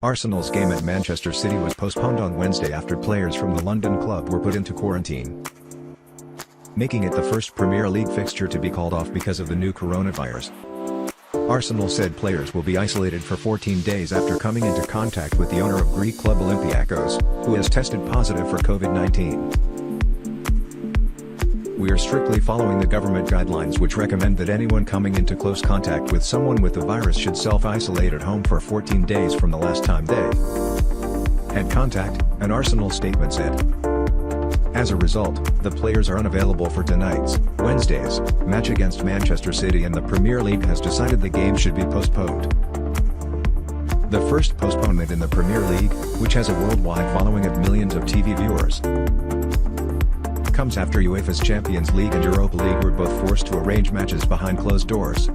Arsenal's game at Manchester City was postponed on Wednesday after players from the London club were put into quarantine, making it the first Premier League fixture to be called off because of the new coronavirus. Arsenal said players will be isolated for 14 days after coming into contact with the owner of Greek club Olympiacos, who has tested positive for COVID-19. "We are strictly following the government guidelines which recommend that anyone coming into close contact with someone with the virus should self-isolate at home for 14 days from the last time they had contact," an Arsenal statement said. As a result, the players are unavailable for tonight's, Wednesday's, match against Manchester City, and the Premier League has decided the game should be postponed. The first postponement in the Premier League, which has a worldwide following of millions of TV viewers, comes after UEFA's Champions League and Europa League were both forced to arrange matches behind closed doors.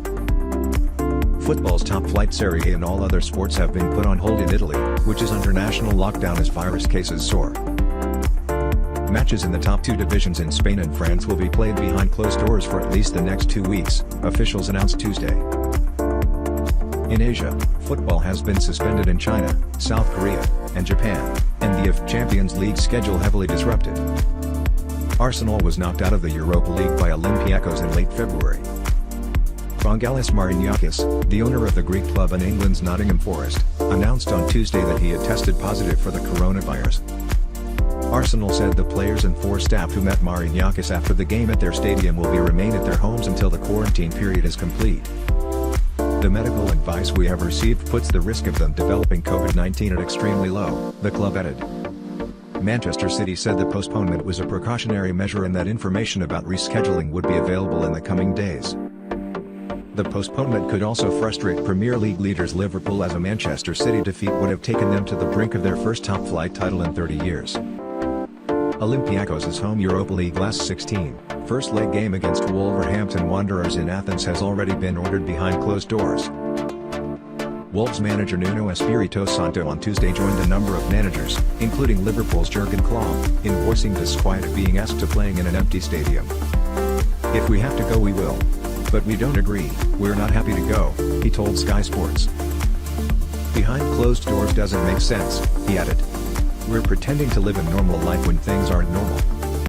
Football's top-flight Serie A and all other sports have been put on hold in Italy, which is under national lockdown as virus cases soar. Matches in the top two divisions in Spain and France will be played behind closed doors for at least the next 2 weeks, officials announced Tuesday. In Asia, football has been suspended in China, South Korea, and Japan, and the UEFA Champions League schedule heavily disrupted. Arsenal was knocked out of the Europa League by Olympiacos in late February. Vangelis Marignakis, the owner of the Greek club and England's Nottingham Forest, announced on Tuesday that he had tested positive for the coronavirus. Arsenal said the players and 4 staff who met Marignakis after the game at their stadium will remain at their homes until the quarantine period is complete. "The medical advice we have received puts the risk of them developing COVID-19 at extremely low," the club added. Manchester City said the postponement was a precautionary measure and that information about rescheduling would be available in the coming days. The postponement could also frustrate Premier League leaders Liverpool, as a Manchester City defeat would have taken them to the brink of their first top-flight title in 30 years. Olympiacos' home Europa League last 16, first leg game against Wolverhampton Wanderers in Athens has already been ordered behind closed doors. Wolves manager Nuno Espirito Santo on Tuesday joined a number of managers, including Liverpool's Jurgen Klopp, in voicing disquiet at being asked to playing in an empty stadium. "If we have to go we will. But we don't agree, we're not happy to go," he told Sky Sports. "Behind closed doors doesn't make sense," he added. "We're pretending to live a normal life when things aren't normal."